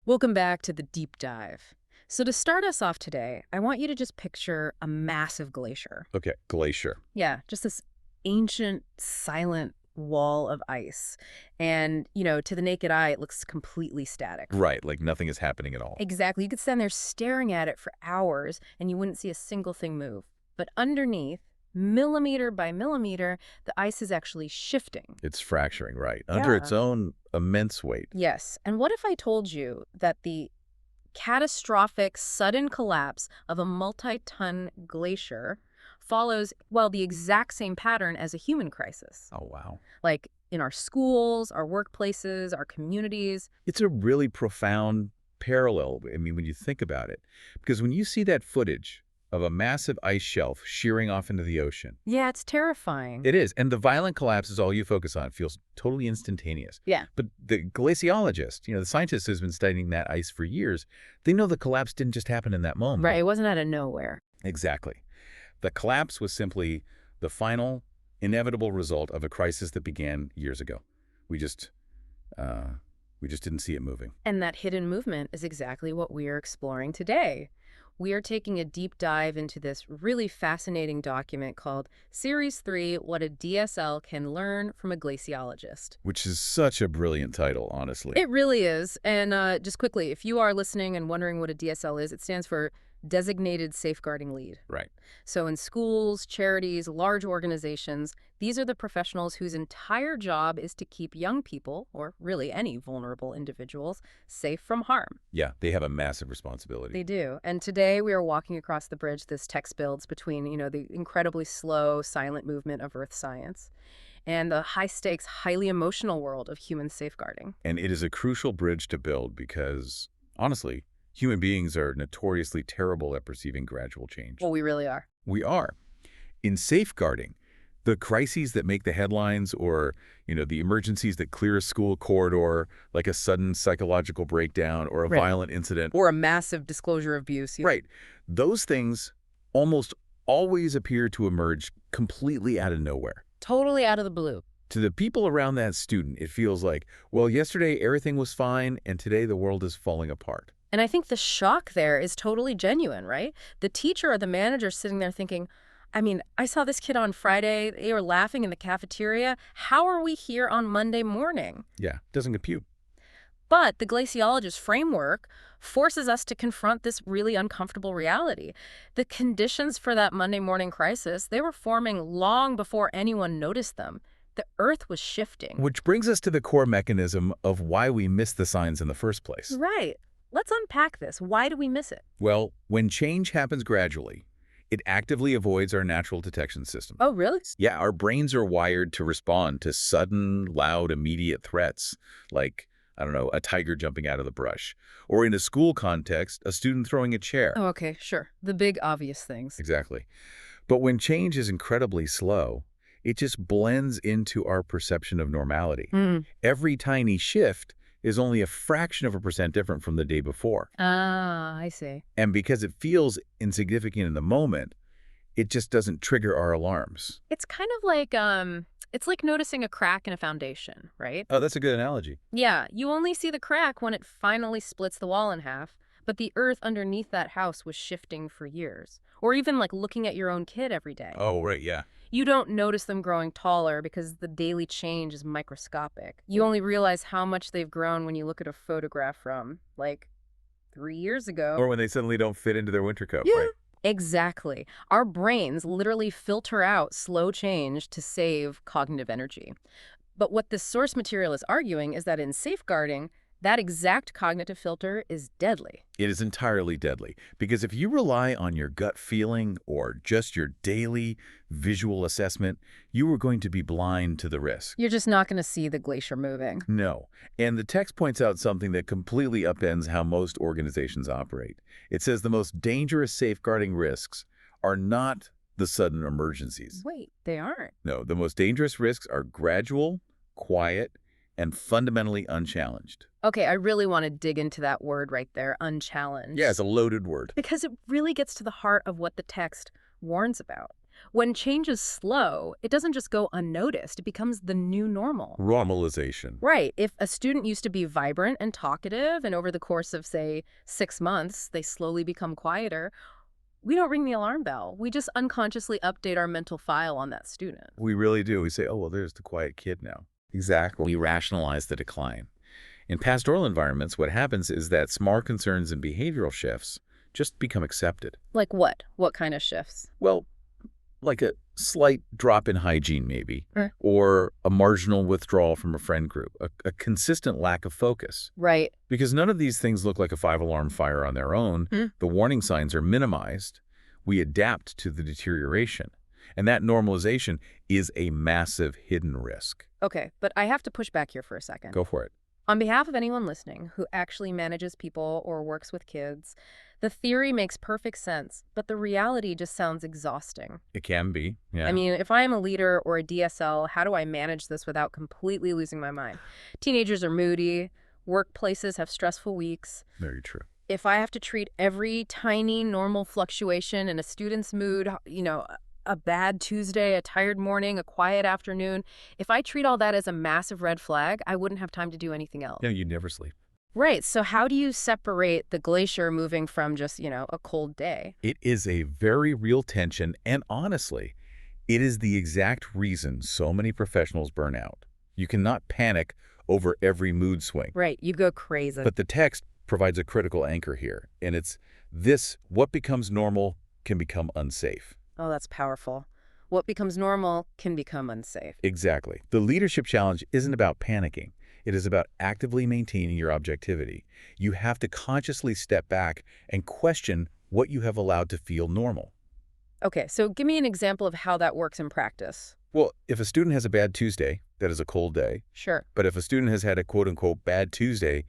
Welcome back to the deep dive. So to start us off today, I want you to just picture a massive glacier. Okay, glacier. Yeah, just this ancient, silent wall of ice. And, to the naked eye, it looks completely static. Right, like nothing is happening at all. Exactly. You could stand there staring at it for hours, and you wouldn't see a single thing move. But underneath, millimeter by millimeter, the ice is actually shifting. It's fracturing, right, under its own immense weight. Yes. And what if I told you that the catastrophic sudden collapse of a multi-ton glacier follows, well, the exact same pattern as a human crisis? Oh, wow. Like in our schools, our workplaces, our communities. It's a really profound parallel, I mean, when you think about it. Because when you see that footage of a massive ice shelf shearing off into the ocean. Yeah, it's terrifying. It is. And the violent collapse is all you focus on. It feels totally instantaneous. Yeah. But the glaciologist, the scientist who's been studying that ice for years, they know the collapse didn't just happen in that moment. Right. It wasn't out of nowhere. Exactly. The collapse was simply the final, inevitable result of a crisis that began years ago. We just didn't see it moving. And that hidden movement is exactly what we are exploring today. We are taking a deep dive into this really fascinating document called Series 3, What a DSL Can Learn From a Glaciologist. Which is such a brilliant title, honestly. It really is. And just quickly, if you are listening and wondering what a DSL is, it stands for Designated Safeguarding Lead. Right. So in schools, charities, large organizations, these are the professionals whose entire job is to keep young people, or really any vulnerable individuals, safe from harm. Yeah, they have a massive responsibility. They do. And today we are walking across the bridge this text builds between, the incredibly slow, silent movement of earth science and the high-stakes, highly emotional world of human safeguarding. And it is a crucial bridge to build because, honestly, human beings are notoriously terrible at perceiving gradual change. Well, we really are. We are. In safeguarding, the crises that make the headlines or, the emergencies that clear a school corridor, like a sudden psychological breakdown or a violent incident. Or a massive disclosure of abuse. Right. Those things almost always appear to emerge completely out of nowhere. Totally out of the blue. To the people around that student, it feels like, well, yesterday everything was fine and today the world is falling apart. And I think the shock there is totally genuine, right? The teacher or the manager sitting there thinking, I saw this kid on Friday. They were laughing in the cafeteria. How are we here on Monday morning? Yeah, doesn't compute. But the glaciologist framework forces us to confront this really uncomfortable reality. The conditions for that Monday morning crisis, they were forming long before anyone noticed them. The Earth was shifting. Which brings us to the core mechanism of why we miss the signs in the first place. Right. Let's unpack this. Why do we miss it? Well, when change happens gradually, it actively avoids our natural detection system. Oh, really? Yeah, our brains are wired to respond to sudden, loud, immediate threats, like, a tiger jumping out of the brush. Or in a school context, a student throwing a chair. Oh, okay, sure. The big obvious things. Exactly. But when change is incredibly slow, it just blends into our perception of normality. Every tiny shift is only a fraction of a percent different from the day before. Ah, I see. And because it feels insignificant in the moment, it just doesn't trigger our alarms. It's kind of like, it's like noticing a crack in a foundation, right? Oh, that's a good analogy. Yeah, you only see the crack when it finally splits the wall in half, but the earth underneath that house was shifting for years. Or even like looking at your own kid every day. Oh, right, yeah. You don't notice them growing taller because the daily change is microscopic. You only realize how much they've grown when you look at a photograph from, 3 years ago. Or when they suddenly don't fit into their winter coat, Yeah. right? Exactly. Our brains literally filter out slow change to save cognitive energy. But what this source material is arguing is that in safeguarding, that exact cognitive filter is deadly. It is entirely deadly, because if you rely on your gut feeling or just your daily visual assessment, you are going to be blind to the risk. You're just not going to see the glacier moving. No. And the text points out something that completely upends how most organizations operate. It says the most dangerous safeguarding risks are not the sudden emergencies. Wait, they aren't. No, the most dangerous risks are gradual, quiet, and fundamentally unchallenged. Okay, I really want to dig into that word right there, unchallenged. Yeah, it's a loaded word. Because it really gets to the heart of what the text warns about. When change is slow, it doesn't just go unnoticed. It becomes the new normal. Normalization. Right. If a student used to be vibrant and talkative, and over the course of, say, 6 months, they slowly become quieter, we don't ring the alarm bell. We just unconsciously update our mental file on that student. We really do. We say, oh, well, there's the quiet kid now. Exactly. We rationalize the decline. In pastoral environments, what happens is that small concerns and behavioral shifts just become accepted. Like what? What kind of shifts? Well, like a slight drop in hygiene, maybe, Mm. or a marginal withdrawal from a friend group, a consistent lack of focus. Right. Because none of these things look like a 5-alarm fire on their own. Mm. The warning signs are minimized. We adapt to the deterioration. And that normalization is a massive hidden risk. Okay, but I have to push back here for a second. Go for it. On behalf of anyone listening who actually manages people or works with kids, the theory makes perfect sense, but the reality just sounds exhausting. It can be, yeah. I mean, if I am a leader or a DSL, how do I manage this without completely losing my mind? Teenagers are moody, workplaces have stressful weeks. Very true. If I have to treat every tiny normal fluctuation in a student's mood, a bad Tuesday, a tired morning, a quiet afternoon, if I treat all that as a massive red flag, I wouldn't have time to do anything else. Yeah, you'd never sleep. Right. So how do you separate the glacier moving from just, a cold day? It is a very real tension, and honestly, it is the exact reason so many professionals burn out. You cannot panic over every mood swing. Right. You go crazy. But the text provides a critical anchor here, and it's this: what becomes normal can become unsafe. Oh, that's powerful. What becomes normal can become unsafe. Exactly. The leadership challenge isn't about panicking. It is about actively maintaining your objectivity. You have to consciously step back and question what you have allowed to feel normal. Okay, so give me an example of how that works in practice. Well, if a student has a bad Tuesday, that is a cold day. Sure. But if a student has had a quote-unquote bad Tuesday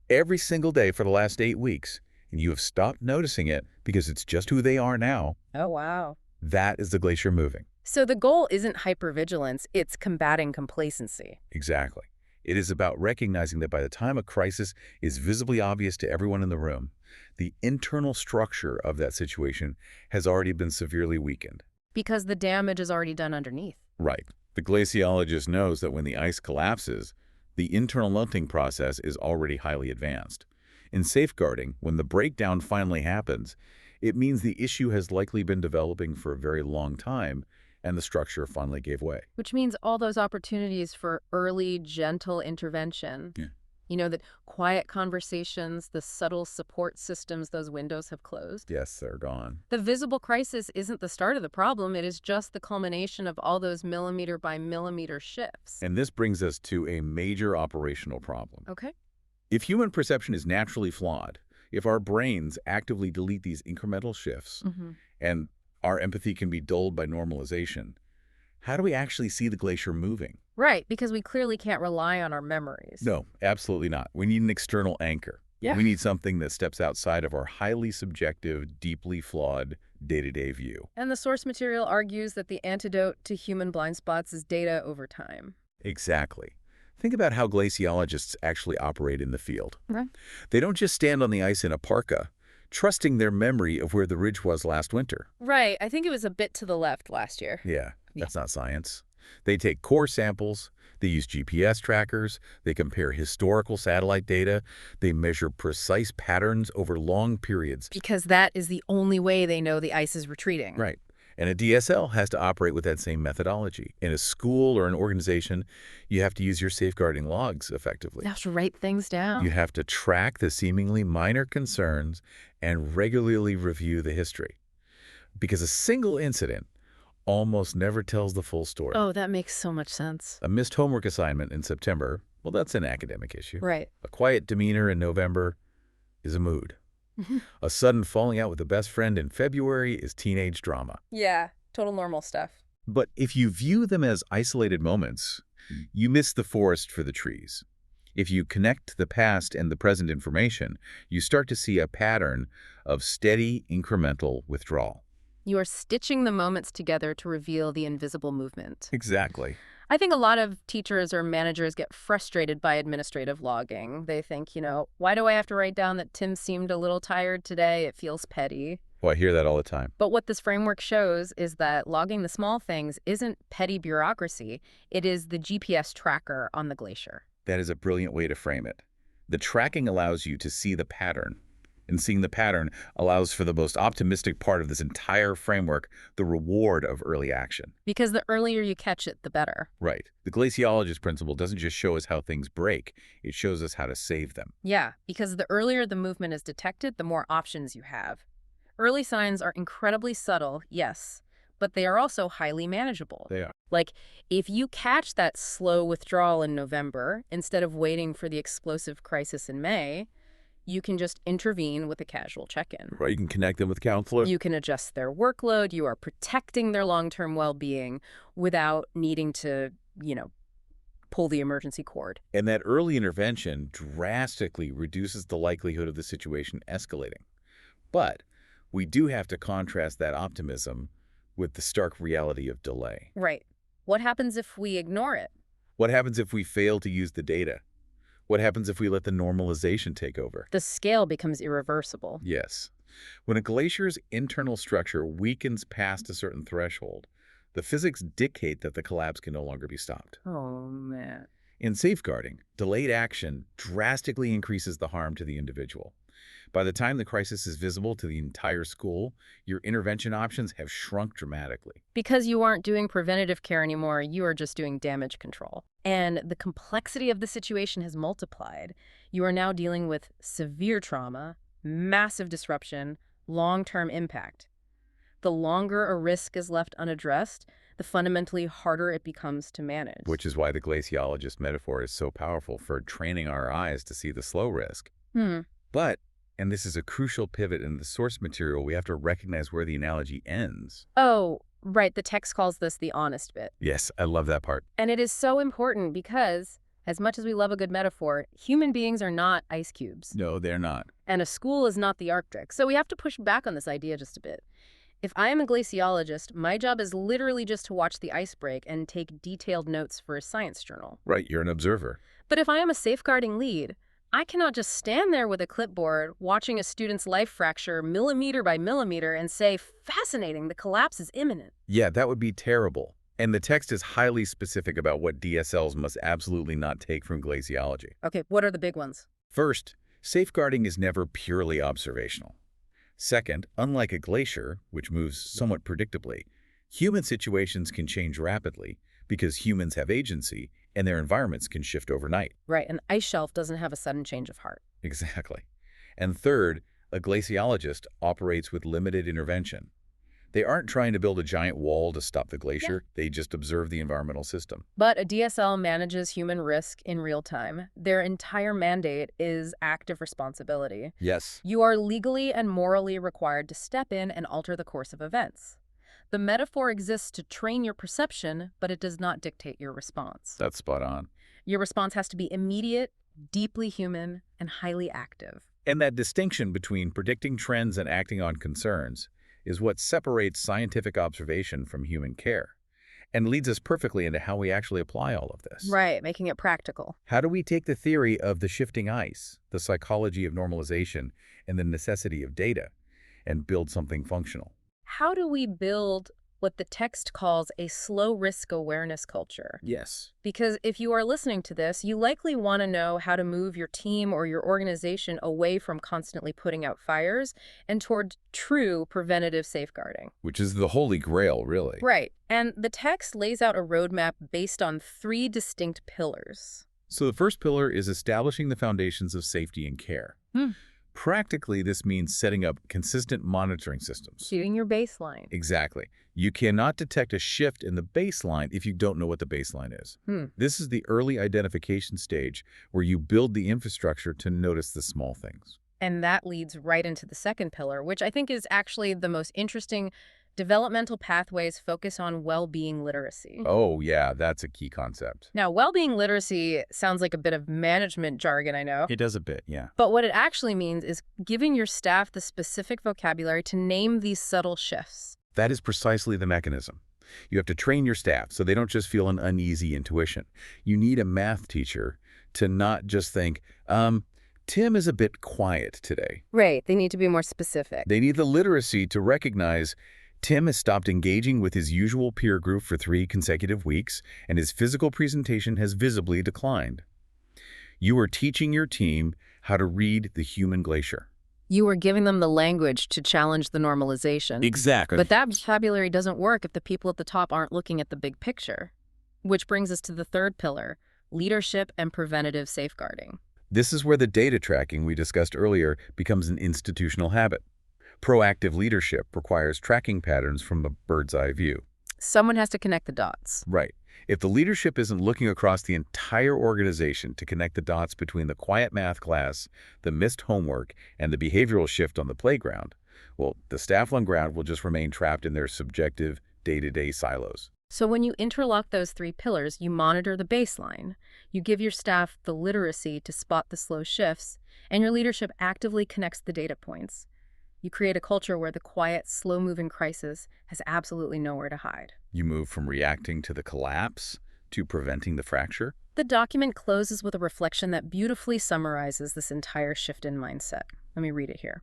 every single day for the last 8 weeks, and you have stopped noticing it because it's just who they are now, Oh, wow. that is the glacier moving. So the goal isn't hypervigilance, it's combating complacency. Exactly. It is about recognizing that by the time a crisis is visibly obvious to everyone in the room, the internal structure of that situation has already been severely weakened. Because the damage is already done underneath. Right. The glaciologist knows that when the ice collapses, the internal melting process is already highly advanced. In safeguarding, when the breakdown finally happens, it means the issue has likely been developing for a very long time, and the structure finally gave way. Which means all those opportunities for early, gentle intervention. Yeah. That quiet conversations, the subtle support systems, those windows have closed. Yes, they're gone. The visible crisis isn't the start of the problem. It is just the culmination of all those millimeter by millimeter shifts. And this brings us to a major operational problem. Okay. If human perception is naturally flawed, if our brains actively delete these incremental shifts, and our empathy can be dulled by normalization, how do we actually see the glacier moving? Right, because we clearly can't rely on our memories. No, absolutely not. We need an external anchor. Yeah. We need something that steps outside of our highly subjective, deeply flawed day-to-day view. And the source material argues that the antidote to human blind spots is data over time. Exactly. Think about how glaciologists actually operate in the field. Right. They don't just stand on the ice in a parka, trusting their memory of where the ridge was last winter. Right. I think it was a bit to the left last year. Yeah, that's not science. They take core samples, they use GPS trackers, they compare historical satellite data, they measure precise patterns over long periods. Because that is the only way they know the ice is retreating. Right. And a DSL has to operate with that same methodology. In a school or an organization, you have to use your safeguarding logs effectively. You have to write things down. You have to track the seemingly minor concerns and regularly review the history. Because a single incident almost never tells the full story. Oh, that makes so much sense. A missed homework assignment in September, well, that's an academic issue. Right. A quiet demeanor in November is a mood. A sudden falling out with a best friend in February is teenage drama. Yeah, total normal stuff. But if you view them as isolated moments, you miss the forest for the trees. If you connect the past and the present information, you start to see a pattern of steady, incremental withdrawal. You are stitching the moments together to reveal the invisible movement. Exactly. I think a lot of teachers or managers get frustrated by administrative logging. They think, why do I have to write down that Tim seemed a little tired today? It feels petty. Oh, I hear that all the time. But what this framework shows is that logging the small things isn't petty bureaucracy. It is the GPS tracker on the glacier. That is a brilliant way to frame it. The tracking allows you to see the pattern, and seeing the pattern allows for the most optimistic part of this entire framework, the reward of early action. Because the earlier you catch it, the better. Right. The glaciologist principle doesn't just show us how things break, it shows us how to save them. Yeah, because the earlier the movement is detected, the more options you have. Early signs are incredibly subtle, yes, but they are also highly manageable. They are. Like, if you catch that slow withdrawal in November, instead of waiting for the explosive crisis in May, you can just intervene with a casual check-in. Right, you can connect them with counselors. You can adjust their workload. You are protecting their long-term well-being without needing to, pull the emergency cord. And that early intervention drastically reduces the likelihood of the situation escalating. But we do have to contrast that optimism with the stark reality of delay. Right. What happens if we ignore it? What happens if we fail to use the data? What happens if we let the normalization take over? The scale becomes irreversible. Yes. When a glacier's internal structure weakens past a certain threshold, the physics dictate that the collapse can no longer be stopped. Oh, man. In safeguarding, delayed action drastically increases the harm to the individual. By the time the crisis is visible to the entire school, your intervention options have shrunk dramatically. Because you aren't doing preventative care anymore, you are just doing damage control. And the complexity of the situation has multiplied. You are now dealing with severe trauma, massive disruption, long-term impact. The longer a risk is left unaddressed, the fundamentally harder it becomes to manage. Which is why the glaciologist metaphor is so powerful for training our eyes to see the slow risk. But, and this is a crucial pivot in the source material, we have to recognize where the analogy ends. Oh, right. The text calls this the honest bit. Yes, I love that part. And it is so important because, as much as we love a good metaphor, human beings are not ice cubes. No, they're not. And a school is not the Arctic. So we have to push back on this idea just a bit. If I am a glaciologist, my job is literally just to watch the ice break and take detailed notes for a science journal. Right, you're an observer. But if I am a safeguarding lead, I cannot just stand there with a clipboard watching a student's life fracture millimeter by millimeter and say, fascinating, the collapse is imminent. Yeah, that would be terrible. And the text is highly specific about what DSLs must absolutely not take from glaciology. Okay, what are the big ones? First, safeguarding is never purely observational. Second, unlike a glacier, which moves somewhat predictably, human situations can change rapidly because humans have agency and their environments can shift overnight. Right, an ice shelf doesn't have a sudden change of heart. Exactly. And third, a glaciologist operates with limited intervention. They aren't trying to build a giant wall to stop the glacier. They just observe the environmental system. But a DSL manages human risk in real time. Their entire mandate is active responsibility. Yes. You are legally and morally required to step in and alter the course of events. The metaphor exists to train your perception, but it does not dictate your response. That's spot on. Your response has to be immediate, deeply human, and highly active. And that distinction between predicting trends and acting on concerns is what separates scientific observation from human care and leads us perfectly into how we actually apply all of this. Right, making it practical. How do we take the theory of the shifting ice, the psychology of normalization, and the necessity of data and build something functional? How do we build what the text calls a slow risk awareness culture? Yes. Because if you are listening to this, you likely want to know how to move your team or your organization away from constantly putting out fires and toward true preventative safeguarding. Which is the holy grail, really. Right. And the text lays out a roadmap based on 3 distinct pillars. So the first pillar is establishing the foundations of safety and care. Practically, this means setting up consistent monitoring systems. Shooting your baseline. Exactly. You cannot detect a shift in the baseline if you don't know what the baseline is. This is the early identification stage where you build the infrastructure to notice the small things. And that leads right into the second pillar, which I think is actually the most interesting. Developmental pathways focus on well-being literacy. Oh, yeah, that's a key concept. Now, well-being literacy sounds like a bit of management jargon, I know. It does a bit, yeah. But what it actually means is giving your staff the specific vocabulary to name these subtle shifts. That is precisely the mechanism. You have to train your staff so they don't just feel an uneasy intuition. You need a math teacher to not just think, Tim is a bit quiet today. Right. They need to be more specific. They need the literacy to recognize Tim has stopped engaging with his usual peer group for 3 consecutive weeks, and his physical presentation has visibly declined. You are teaching your team how to read the human glacier. You are giving them the language to challenge the normalization. Exactly. But that vocabulary doesn't work if the people at the top aren't looking at the big picture. Which brings us to the third pillar, leadership and preventative safeguarding. This is where the data tracking we discussed earlier becomes an institutional habit. Proactive leadership requires tracking patterns from a bird's eye view. Someone has to connect the dots. Right. If the leadership isn't looking across the entire organization to connect the dots between the quiet math class, the missed homework, and the behavioral shift on the playground, well, the staff on ground will just remain trapped in their subjective, day-to-day silos. So when you interlock those 3 pillars, you monitor the baseline, you give your staff the literacy to spot the slow shifts, and your leadership actively connects the data points. You create a culture where the quiet, slow-moving crisis has absolutely nowhere to hide. You move from reacting to the collapse to preventing the fracture. The document closes with a reflection that beautifully summarizes this entire shift in mindset. Let me read it here.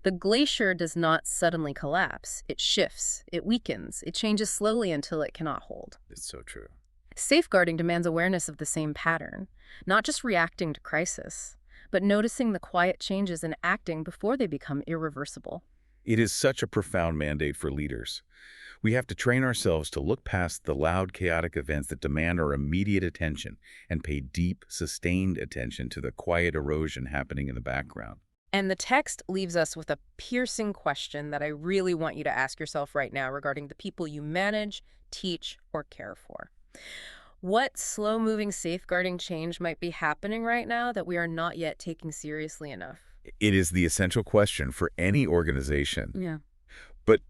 The glacier does not suddenly collapse. It shifts, it weakens, it changes slowly until it cannot hold. It's so true. Safeguarding demands awareness of the same pattern, not just reacting to crisis, but noticing the quiet changes and acting before they become irreversible. It is such a profound mandate for leaders. We have to train ourselves to look past the loud, chaotic events that demand our immediate attention and pay deep, sustained attention to the quiet erosion happening in the background. And the text leaves us with a piercing question that I really want you to ask yourself right now regarding the people you manage, teach, or care for. What slow-moving safeguarding change might be happening right now that we are not yet taking seriously enough? It is the essential question for any organization. Yeah. But,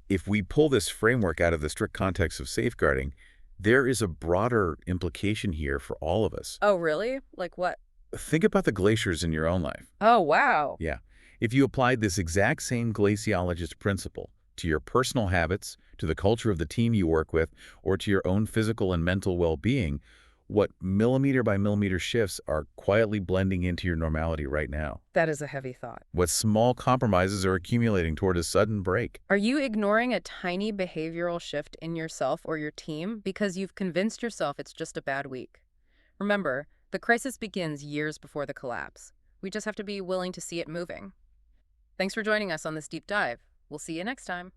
if we pull this framework out of the strict context of safeguarding, there is a broader implication here for all of us. Oh, really? Like what? Think about the glaciers in your own life. Oh, wow. Yeah. If you applied this exact same glaciologist principle to your personal habits, to the culture of the team you work with, or to your own physical and mental well-being, what millimeter by millimeter shifts are quietly blending into your normality right now? That is a heavy thought. What small compromises are accumulating toward a sudden break? Are you ignoring a tiny behavioral shift in yourself or your team because you've convinced yourself it's just a bad week? Remember, the crisis begins years before the collapse. We just have to be willing to see it moving. Thanks for joining us on this deep dive. We'll see you next time.